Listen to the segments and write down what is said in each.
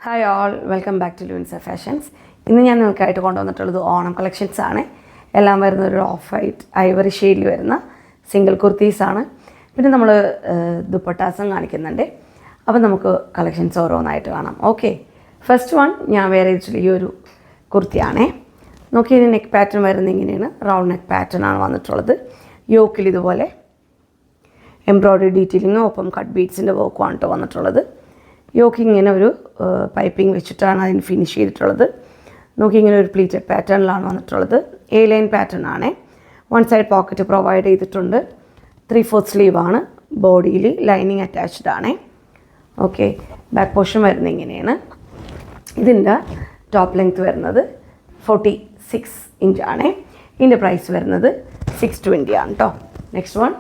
Hi all, welcome back to Lunsa fashions. ഇന്ന് ഞാൻ നിങ്ങൾക്കായിട്ട് കൊണ്ടുവന്നിട്ടുള്ളത് ഓണം കളക്ഷൻസ് ആണ്. എല്ലാം വരുന്ന ഒരു ഓഫ് വൈറ്റ് ഐവറി ഷെയ്ഡിൽ വരുന്ന സിംഗിൾ കുർത്തീസാണ്. പിന്നെ നമ്മൾ ദുപ്പട്ടാസും കാണിക്കുന്നുണ്ട്. അപ്പോൾ നമുക്ക് കളക്ഷൻസ് ഓരോന്നായിട്ട് കാണാം. ഓക്കെ, ഫസ്റ്റ് വൺ ഞാൻ വേറെ ഈ ഒരു കുർത്തിയാണേ. നോക്കി, ഇതിന് നെക്ക് പാറ്റേൺ വരുന്നത് ഇങ്ങനെയാണ്. റൗണ്ട് നെക്ക് പാറ്റേൺ ആണ് വന്നിട്ടുള്ളത്. യോക്കിൽ ഇതുപോലെ എംബ്രോയ്ഡറി ഡീറ്റെയിലിങ്ങും ഒപ്പം കട്ട് ബീഡ്സിൻ്റെ വർക്കുമാണ് കേട്ടോ വന്നിട്ടുള്ളത്. യോക്ക് ഇങ്ങനെ ഒരു പൈപ്പിംഗ് വെച്ചിട്ടാണ് അതിന് ഫിനിഷ് ചെയ്തിട്ടുള്ളത്. നോക്കി, ഇങ്ങനെ ഒരു പ്ലീറ്റഡ് പാറ്റേണിലാണ് വന്നിട്ടുള്ളത്. എ ലൈൻ പാറ്റേൺ ആണ്. വൺ സൈഡ് പോക്കറ്റ് പ്രൊവൈഡ് ചെയ്തിട്ടുണ്ട്. 3/4 സ്ലീവാണ്. ബോഡിയിൽ ലൈനിങ് അറ്റാച്ച്ഡ് ആണ്. ഓക്കെ, ബാക്ക് പോർഷൻ വരുന്നത് ഇങ്ങനെയാണ്. ഇതിൻ്റെ ടോപ്പ് ലെങ്ത് വരുന്നത് 46 ഇഞ്ചാണ്. ഇതിൻ്റെ പ്രൈസ് വരുന്നത് 620 ആണ് കേട്ടോ. നെക്സ്റ്റ് വൺ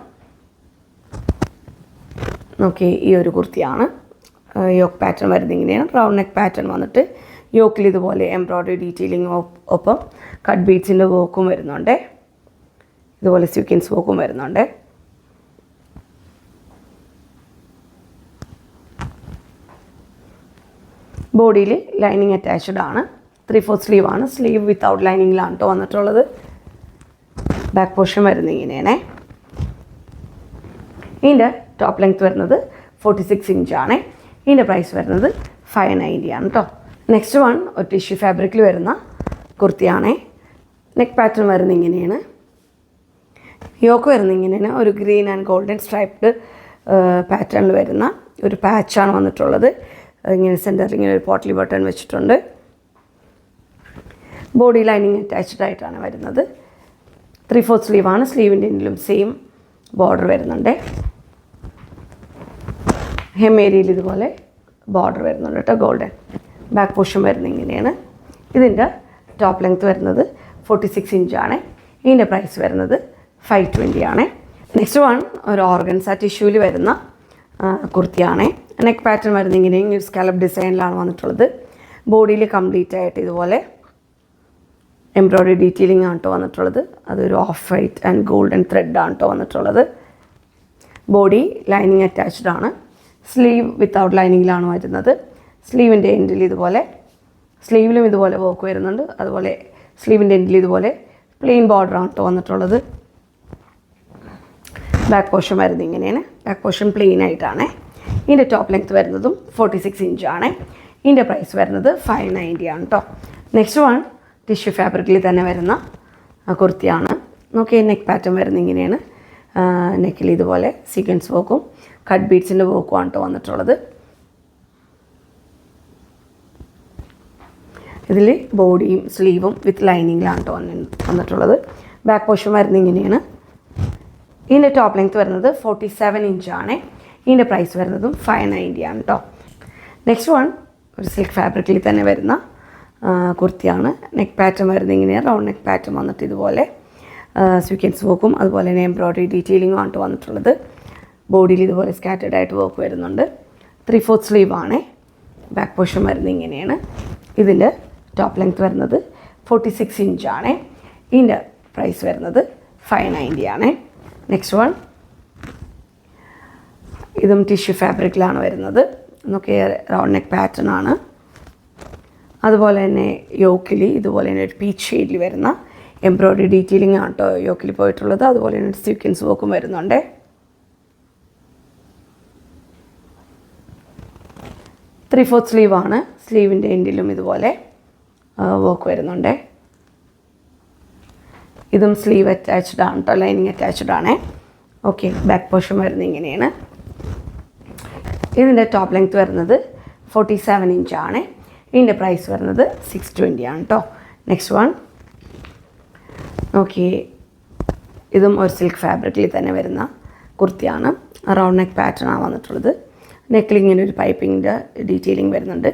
നോക്കി, ഈ ഒരു കുർത്തിയാണ്. യോക്ക് പാറ്റേൺ വരുന്നത് ഇങ്ങനെയാണ്. റൗണ്ട് നെക്ക് പാറ്റേൺ വന്നിട്ട് യോക്കിൽ ഇതുപോലെ എംബ്രോയ്ഡറി ഡീറ്റെയിലിംഗ് ഒപ്പം കട്ട് ബീഡ്സിൻ്റെ വർക്കും വരുന്നുണ്ട്. ഇതുപോലെ സീക്വൻസ് വർക്കും വരുന്നുണ്ട്. ബോഡിയിൽ ലൈനിങ് അറ്റാച്ച്ഡ് ആണ്. 3/4 സ്ലീവാണ്. സ്ലീവ് വിത്തൗട്ട് ലൈനിങ്ങിലാണ് കേട്ടോ വന്നിട്ടുള്ളത്. ബാക്ക് പോർഷൻ വരുന്നത് ഇങ്ങനെയാണ്. ഇതിൻ്റെ ടോപ്പ് ലെങ്ത് വരുന്നത് 46 ഇഞ്ചാണ്. ഇതിൻ്റെ പ്രൈസ് വരുന്നത് 590 ആണ് കേട്ടോ. നെക്സ്റ്റ് വൺ ഒരു ടിഷ്യൂ ഫാബ്രിക്കിൽ വരുന്ന കുർത്തിയാണേ. നെക്ക് പാറ്റേൺ വരുന്നത് ഇങ്ങനെയാണ്. യോക്ക് വരുന്നത് ഇങ്ങനെയാണ്. ഒരു ഗ്രീൻ ആൻഡ് ഗോൾഡൻ സ്ട്രൈപ്ഡ് പാറ്റേണിൽ വരുന്ന ഒരു പാച്ചാണ് വന്നിട്ടുള്ളത്. ഇങ്ങനെ സെൻറ്ററിൽ ഇങ്ങനെ ഒരു പോട്ട്ലി ബട്ടൺ വെച്ചിട്ടുണ്ട്. ബോഡി ലൈനിങ് അറ്റാച്ച്ഡ് ആയിട്ടാണ് വരുന്നത്. 3/4 സ്ലീവാണ്. സ്ലീവിൻ്റെ എൻഡിലും സെയിം ബോർഡർ വരുന്നുണ്ട്. ഹെം ഏരിയയിൽ ഇതുപോലെ ബോർഡർ വരുന്നുണ്ട് കേട്ടോ, ഗോൾഡൻ. ബാക്ക് പോർഷൻ വരുന്നത് ഇങ്ങനെയാണ്. ഇതിൻ്റെ ടോപ്പ് ലെങ്ത് വരുന്നത് 46 ഇഞ്ചാണ്. ഇതിൻ്റെ പ്രൈസ് വരുന്നത് 520 ആണ്. നെക്സ്റ്റ് വൺ ഒരു ഓർഗൻസ ടിഷ്യൂവിൽ വരുന്ന കുർത്തിയാണ്. നെക്ക് പാറ്റേൺ വരുന്നത് ഇങ്ങനെ ഒരു സ്കാലപ്പ് ഡിസൈനിലാണ് വന്നിട്ടുള്ളത്. ബോഡിയിൽ കംപ്ലീറ്റ് ആയിട്ട് ഇതുപോലെ എംബ്രോയ്ഡറി ഡീറ്റെയിലിംഗ് ആണ് കേട്ടോ വന്നിട്ടുള്ളത്. അതൊരു ഓഫ് വൈറ്റ് ആൻഡ് ഗോൾഡൻ ത്രെഡാണ് കേട്ടോ വന്നിട്ടുള്ളത്. ബോഡി ലൈനിങ് അറ്റാച്ച്ഡ് ആണ്. സ്ലീവ് വിത്തൗട്ട് ലൈനിങ്ങിലാണ് വരുന്നത്. സ്ലീവിൻ്റെ എൻഡിൽ ഇതുപോലെ, സ്ലീവിലും ഇതുപോലെ വർക്ക് വരുന്നുണ്ട്. അതുപോലെ സ്ലീവിൻ്റെ എൻഡിൽ ഇതുപോലെ പ്ലെയിൻ ബോർഡറാണ് കേട്ടോ വന്നിട്ടുള്ളത്. ബാക്ക് പോർഷൻ വരുന്നത് ഇങ്ങനെയാണ്. ബാക്ക് പോർഷൻ പ്ലെയിൻ ആയിട്ടാണ്. ഇതിൻ്റെ ടോപ്പ് ലെങ്ത് വരുന്നതും 46 ഇഞ്ചാണ്. ഇതിൻ്റെ പ്രൈസ് വരുന്നത് 590 ആണ് കേട്ടോ. നെക്സ്റ്റ് വൺ ടിഷ്യൂ ഫാബ്രിക്കിൽ തന്നെ വരുന്ന കുർത്തിയാണ്. നോക്കിയാൽ നെക്ക് പാറ്റേൺ വരുന്നത് ഇങ്ങനെയാണ്. നെക്കിൽ ഇതുപോലെ സീക്വൻസ് വർക്കും കട്ട് ബീഡ്സിൻ്റെ വർക്കുമാണ് കേട്ടോ വന്നിട്ടുള്ളത്. ഇതിൽ ബോഡിയും സ്ലീവും വിത്ത് ലൈനിങ്ങിലാണ് കേട്ടോ വന്നിട്ടുള്ളത്. ബാക്ക് പോർഷൻ വരുന്നത് ഇങ്ങനെയാണ്. ഇതിൻ്റെ ടോപ്പ് ലെങ്ത് വരുന്നത് 47 ഇഞ്ചാണ്. ഇതിൻ്റെ പ്രൈസ് വരുന്നതും 590 ആണ് കേട്ടോ. നെക്സ്റ്റ് വൺ ഒരു സിൽക്ക് ഫാബ്രിക്കിൽ തന്നെ വരുന്ന കുർത്തിയാണ്. നെക്ക് പാറ്റേൺ വരുന്നത് ഇങ്ങനെയാണ്. റൗണ്ട് നെക്ക് പാറ്റേൺ വന്നിട്ട് ഇതുപോലെ സീക്വൻസ് വർക്കും അതുപോലെ തന്നെ എംബ്രോയ്ഡറി ഡീറ്റെയിലിങ്ങും ആണ് വന്നിട്ടുള്ളത്. ബോഡിയിൽ ഇതുപോലെ സ്കാറ്റേഡ് ആയിട്ട് വർക്ക് വരുന്നുണ്ട്. 3/4 സ്ലീവാണ്. ബാക്ക് പോർഷൻ വരുന്നത് ഇങ്ങനെയാണ്. ഇതിൻ്റെ ടോപ്പ് ലെങ്ത് വരുന്നത് 46 ഇഞ്ചാണ്. ഇതിൻ്റെ പ്രൈസ് വരുന്നത് 590 ആണ്. നെക്സ്റ്റ് വൺ ഇതും ടിഷ്യൂ ഫാബ്രിക്കിലാണ് വരുന്നത്. നമുക്ക് റൗണ്ട് നെക്ക് പാറ്റേൺ ആണ്. അതുപോലെ തന്നെ യോക്കിൽ ഇതുപോലെ തന്നെ ഒരു പീച്ച് ഷെയ്ഡിൽ വരുന്ന എംബ്രോയ്ഡറി ഡീറ്റെയിലിംഗ് ആണ് കേട്ടോ യോക്കിൽ പോയിട്ടുള്ളത്. അതുപോലെ തന്നെ സീക്വൻസ് വർക്കും വരുന്നുണ്ട്. 3/4 സ്ലീവാണ്. സ്ലീവിൻ്റെ എൻഡിലും ഇതുപോലെ വർക്ക് വരുന്നുണ്ട്. ഇതും സ്ലീവ് അറ്റാച്ച്ഡ് ആണ് കേട്ടോ, ലൈനിങ് അറ്റാച്ച്ഡ് ആണ്. ഓക്കെ, ബാക്ക് പോർഷൻ വരുന്നത് ഇങ്ങനെയാണ്. ഇതിൻ്റെ ടോപ്പ് ലെങ്ത് വരുന്നത് 47 ഇഞ്ചാണ്. ഇതിൻ്റെ പ്രൈസ് വരുന്നത് 620 ആണ് കേട്ടോ. നെക്സ്റ്റ് വൺ ഓക്കെ, ഇതും ഒരു സിൽക്ക് ഫാബ്രിക്കിൽ തന്നെ വരുന്ന കുർത്തിയാണ്. റൗണ്ട് നെക്ക് പാറ്റേൺ ആണ് വന്നിട്ടുള്ളത്. നെക്കിൽ ഇങ്ങനെ ഒരു പൈപ്പിങ്ങിൻ്റെ ഡീറ്റെയിലിംഗ് വരുന്നുണ്ട്.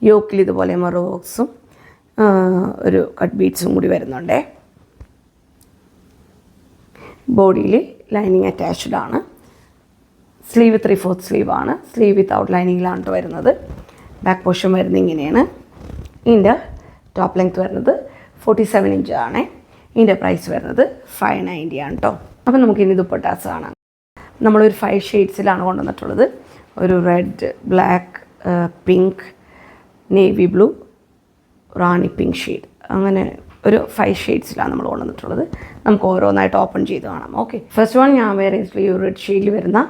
യോക്കിൽ ഇതുപോലെ മെറോ വർക്ക്സും ഒരു കട്ട് ബീഡ്സും കൂടി വരുന്നുണ്ട്. ബോഡിയിൽ ലൈനിങ് അറ്റാച്ച്ഡ് ആണ്. സ്ലീവ് 3/4 സ്ലീവാണ്. സ്ലീവ് വിത്തൗട്ട് ലൈനിങ്ങിലാണ് കേട്ടോ വരുന്നത്. ബാക്ക് പോർഷൻ വരുന്നത് ഇങ്ങനെയാണ്. ഇതിൻ്റെ ടോപ്പ് ലെങ്ത് വരുന്നത് 47 ഇഞ്ചാണ്. ഇതിൻ്റെ പ്രൈസ് വരുന്നത് 590 ആണ് കേട്ടോ. അപ്പം നമുക്കിനി ദുപ്പട്ടാസ് കാണാം. നമ്മളൊരു 5 ഷെയ്ഡ്സിലാണ് കൊണ്ടുവന്നിട്ടുള്ളത്. ഒരു red, black, pink, navy blue, rani pink shade, അങ്ങനെ ഒരു 5 ഷെയ്ഡ്സിലാണ് നമ്മൾ കൊണ്ടുവന്നിട്ടുള്ളത്. നമുക്ക് ഓരോന്നായിട്ട് ഓപ്പൺ ചെയ്ത് കാണാം. ഓക്കെ, ഫസ്റ്റ് വൺ ഞാൻ വേറെ ഈ റെഡ് ഷെയ്ഡിൽ വരുന്ന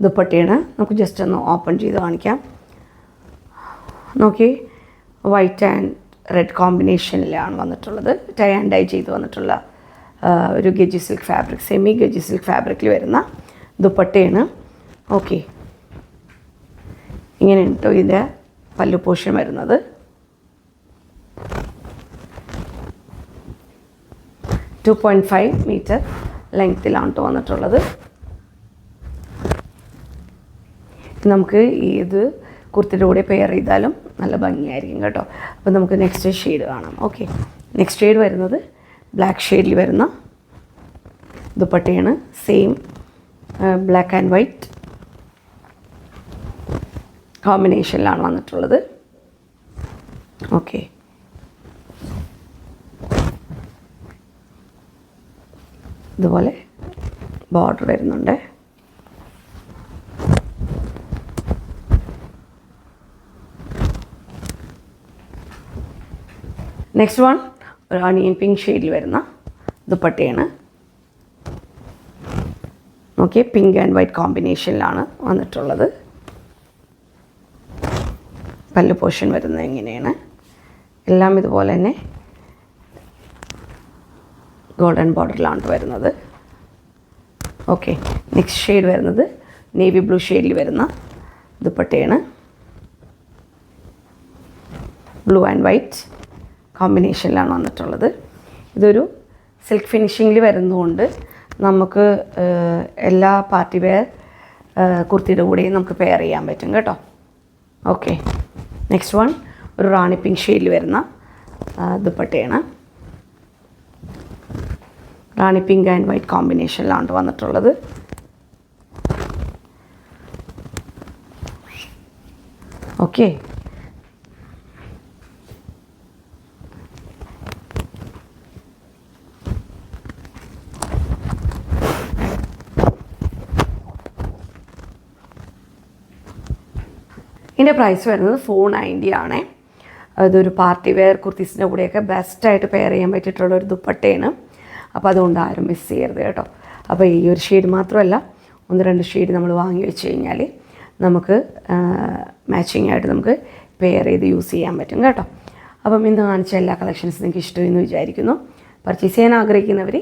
ദുപ്പട്ടയാണ്. നമുക്ക് ജസ്റ്റ് ഒന്ന് ഓപ്പൺ ചെയ്ത് കാണിക്കാം. നോക്കി, വൈറ്റ് ആൻഡ് റെഡ് കോമ്പിനേഷനിലാണ് വന്നിട്ടുള്ളത്. ടൈ ആൻഡ് ഡൈ ചെയ്ത് വന്നിട്ടുള്ള ഒരു gaji silk fabric, semi gaji silk ഫാബ്രിക്കിൽ വരുന്ന ദുപ്പട്ടയാണ്. ഓക്കെ, ഇങ്ങനെ കേട്ടോ ഇതിൻ്റെ പല്ലു പോർഷൻ വരുന്നത്. ടു 2.5 മീറ്റർ ലെങ്ത്തിലാണ് കേട്ടോ വന്നിട്ടുള്ളത്. നമുക്ക് ഇത് കുർത്തിയുടെ കൂടെ പെയർ ചെയ്താലും നല്ല ഭംഗിയായിരിക്കും കേട്ടോ. അപ്പോൾ നമുക്ക് നെക്സ്റ്റ് ഷെയ്ഡ് കാണാം. ഓക്കെ, നെക്സ്റ്റ് ഷെയ്ഡ് വരുന്നത് ബ്ലാക്ക് ഷെയ്ഡിൽ വരുന്ന ദുപ്പട്ടയാണ്. സെയിം ബ്ലാക്ക് ആൻഡ് വൈറ്റ് കോമ്പിനേഷനിലാണ് വന്നിട്ടുള്ളത്. ഓക്കെ, ഇതുപോലെ ബോർഡർ വരുന്നുണ്ട്. നെക്സ്റ്റ് വൺ ഒരു ഓണിയൻ പിങ്ക് ഷെയ്ഡിൽ വരുന്ന ദുപ്പട്ടയാണ്. ഓക്കെ, പിങ്ക് ആൻഡ് വൈറ്റ് കോമ്പിനേഷനിലാണ് വന്നിട്ടുള്ളത്. പല്ലു പോർഷൻ വരുന്നത് എങ്ങനെയാണ്, എല്ലാം ഇതുപോലെ തന്നെ ഗോൾഡൻ ബോർഡറിലാണ് വരുന്നത്. ഓക്കെ, നെക്സ്റ്റ് ഷെയ്ഡ് വരുന്നത് നേവി ബ്ലൂ ഷെയ്ഡിൽ വരുന്ന ദുപ്പട്ടയാണ്. ബ്ലൂ ആൻഡ് വൈറ്റ് കോമ്പിനേഷനിലാണ് വന്നിട്ടുള്ളത്. ഇതൊരു സിൽക്ക് ഫിനിഷിങ്ങിൽ വരുന്നതുകൊണ്ട് നമുക്ക് എല്ലാ പാർട്ടി വെയർ കുർത്തിയുടെ കൂടെയും നമുക്ക് പെയർ ചെയ്യാൻ പറ്റും കേട്ടോ. ഓക്കെ, നെക്സ്റ്റ് വൺ ഒരു റാണി പിങ്ക് ഷെയ്ഡിൽ വരുന്ന ദുപ്പട്ടയാണ്. റാണി പിങ്ക് ആൻഡ് വൈറ്റ് കോമ്പിനേഷനിലാണ് വന്നിട്ടുള്ളത്. ഓക്കെ, ഇതിൻ്റെ പ്രൈസ് വരുന്നത് 490 ആണ്. അതൊരു പാർട്ടി വെയർ കുർത്തീസിൻ്റെ കൂടെയൊക്കെ ബെസ്റ്റായിട്ട് പെയർ ചെയ്യാൻ പറ്റിയിട്ടുള്ളൊരു ദുപ്പട്ടയാണ്. അപ്പോൾ അതുകൊണ്ട് ആരും മിസ് ചെയ്യരുത് കേട്ടോ. അപ്പോൾ ഈ ഒരു ഷെയ്ഡ് മാത്രമല്ല, 1-2 ഷെയ്ഡ് നമ്മൾ വാങ്ങി വെച്ച് കഴിഞ്ഞാൽ നമുക്ക് മാച്ചിങ് ആയിട്ട് നമുക്ക് പെയർ ചെയ്ത് യൂസ് ചെയ്യാൻ പറ്റും കേട്ടോ. അപ്പം ഇന്ന് കാണിച്ച എല്ലാ കളക്ഷൻസും നിങ്ങൾക്ക് ഇഷ്ടമെന്ന് വിചാരിക്കുന്നു. പർച്ചേസ് ചെയ്യാൻ ആഗ്രഹിക്കുന്നവർ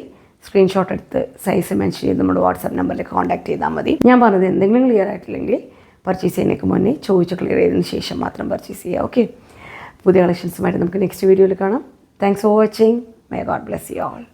സ്ക്രീൻഷോട്ട് എടുത്ത് സൈസ് മെൻഷൻ ചെയ്ത് നമ്മുടെ വാട്സാപ്പ് നമ്പറിലേക്ക് കോൺടാക്ട് ചെയ്താൽ മതി. ഞാൻ പറഞ്ഞത് എന്തെങ്കിലും ക്ലിയർ ആയിട്ടില്ലെങ്കിൽ പർച്ചേസ് ചെയ്യുന്നതിന് മുന്നേ ചോദിച്ച് ക്ലിയർ ചെയ്തതിന് ശേഷം മാത്രം പർച്ചേസ് ചെയ്യുക. ഓക്കെ, പുതിയ കളക്ഷൻസുമായിട്ട് നമുക്ക് നെക്സ്റ്റ് വീഡിയോയിൽ കാണാം. Thanks for watching. May God bless you all.